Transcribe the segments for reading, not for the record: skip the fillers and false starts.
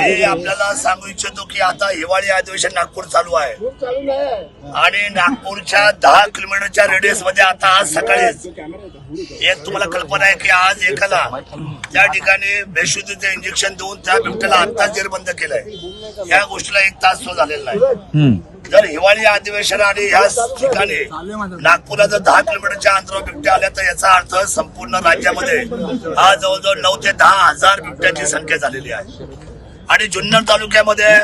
मी आपल्याला सांगू इच्छितो की आता हिवाळी अधिवेशन नागपूर चालू आहे आणि नागपूरच्या 10 किलोमीटरच्या रेडियस मध्ये आता आज सकाळीच एक तुम्हाला कल्पना आहे की आज एकाला त्या ठिकाणी बेशुद्धीचं इंजेक्शन देऊन त्या बिबट्याला आता जेरबंद केलंय। या गोष्टीला 1 तास तो झालेला नाही। जर हिवाळी अधिवेशन आणि ह्या ठिकाणी नागपूरला जर 10 किलोमीटरच्या अंतरावर बिबट्या आल्या तर याचा अर्थ संपूर्ण राज्यामध्ये आज जवळजवळ 9 ते 10 हजार बिबट्याची संख्या झालेली आहे। आणि जुन्नर तालुक्यामध्ये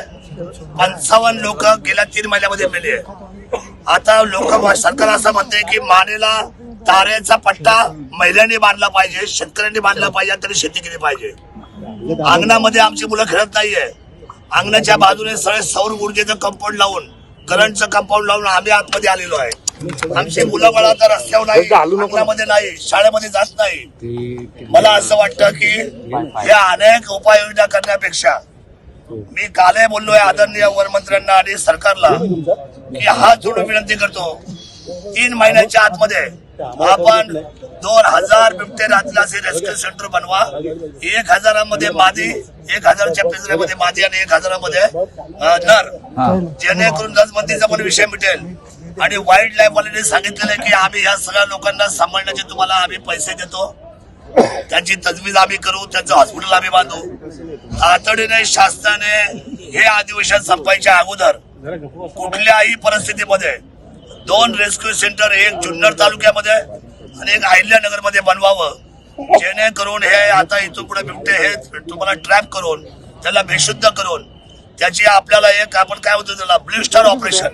55 लोक गेल्या 3 महिन्यामध्ये मेले। आता लोक सरकार असं म्हणते की मानेला तारेचा पट्टा महिलांनी बांधला पाहिजे, शेतकऱ्यांनी बांधला पाहिजे, तरी शेती केली पाहिजे। अंगणामध्ये आमची मुलं खेळत नाहीये। अंगणाच्या बाजूने सगळे सौर ऊर्जेचं कंपाऊंड लावून, करंटचं कंपाऊंड लावून आम्ही आतमध्ये आलेलो आहे। आमची मुलं बाळा तर रस्त्यावर नाही, अंगणामध्ये नाही, शाळेमध्ये जात नाही। मला असं वाटतं की या अनेक उपाययोजना करण्यापेक्षा मी कालही बोललोय आदरणीय वनमंत्र्यांना आणि सरकारला की हात जोडून विनंती करतो, 3 महिन्याच्या आतमध्ये आपण 2000 बिबटे राहतील असे रेस्क्यू सेंटर बनवा। 1000 मध्ये मादी, 1000च्या पिंजऱ्यामध्ये मादी आणि 1000 मध्ये नर, जेणेकरून नसबंदीचा पण विषय मिटेल। आणि वाईल्ड लाईफ वाल्यांनी सांगितलेलं की आम्ही या सगळ्या लोकांना सांभाळण्याचे तुम्हाला आम्ही पैसे देतो, त्यांची तजवीज आम्ही करू, त्यांचं हॉस्पिटल आम्ही बांधू। तातडीने शासनाने हे अधिवेशन संपायच्या अगोदर कुठल्याही परिस्थितीमध्ये 2 रेस्क्यू सेंटर, एक जुन्नर तालुक्यामध्ये आणि एक अहिल्यानगर मध्ये बनवावं, जेणेकरून हे आता इथून पुढे बिबटे हे तुम्हाला ट्रॅप करून त्याला बेशुद्ध करून त्याची आपल्याला एक आपण काय होतं त्याला ब्लू स्टार ऑपरेशन,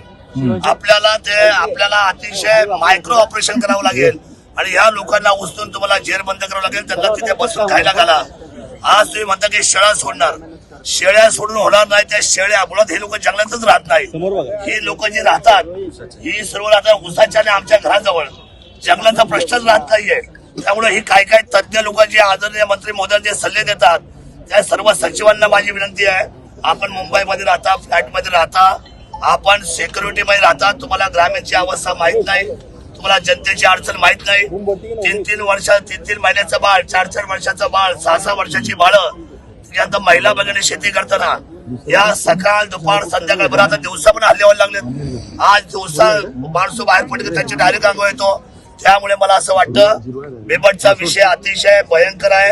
आपल्याला अतिशय मायक्रो ऑपरेशन करावं लागेल आणि ह्या लोकांना उचलून तुम्हाला जेरबंद करावं लागेल, त्यांना तिथे बसून खायला घाला। आज तुम्ही म्हणता की शेळ्या सोडणार, शेळ्या सोडून होणार नाही। त्या शेळ्या मुळात हे लोक जंगलातच राहत नाही। ही लोक जी राहतात ही सर्व राहतात उसाच्या आणि आमच्या घराजवळ, जंगलाचा प्रश्नच राहत नाहीये। त्यामुळे ही काय तज्ञ लोक जे आदरणीय मंत्री महोदय जे सल्ले देतात त्या सर्व सचिवांना माझी विनंती आहे, आपण मुंबईमध्ये राहता, फ्लॅटमध्ये राहता, आपण सिक्युरिटी मध्ये राहता, तुम्हाला ग्रामीणची अवस्था माहित नाही, तुम्हाला जनतेची अडचण माहित नाही। 3-3 महिन्याचं बाळ, 4-4 वर्षाचं बाळ, 6-6 वर्षाची बाळं, आता महिला भगिनी शेती करताना या सकाळ दुपार संध्याकाळ बरं आता दिवसा पण हल्ले व्हायला लागलेत। आज दिवसा माणसं बाहेर पडले त्यांची डायरेक्ट अंघोळ येतो। त्यामुळे मला असं वाटतं बिबटचा विषय अतिशय भयंकर आहे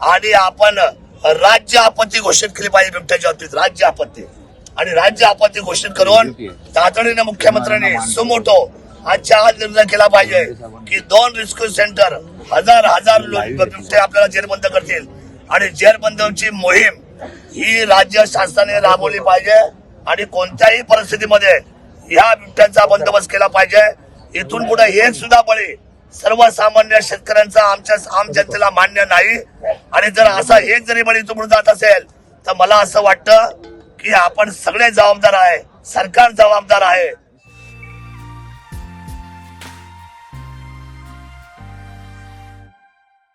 आणि आपण राज्य आपत्ती घोषित केली पाहिजे बिबट्याच्या बाबतीत, राज्य आपत्ती। आणि राज्य आपत्ती घोषित करून तातडीने मुख्यमंत्र्यांनी सुमोटो आजच्या आज निर्णय केला पाहिजे की 2 रेस्क्यू सेंटर, हजार बिबटे आपल्याला जेरबंद करतील आणि जेरबंदची मोहीम ही राज्य शासनाने राबवली पाहिजे आणि कोणत्याही परिस्थितीमध्ये ह्या बिबट्यांचा बंदोबस्त केला पाहिजे। इथून पुढे एक सुद्धा बळी सर्वसामान्य शेतकऱ्यांचा आम जनतेला मान्य नाही। आणि जर असा एक जरी बळी इथून पुढे जात असेल तर मला असं वाटतं की आपण सगळे जबाबदार आहे, सरकार जबाबदार आहे।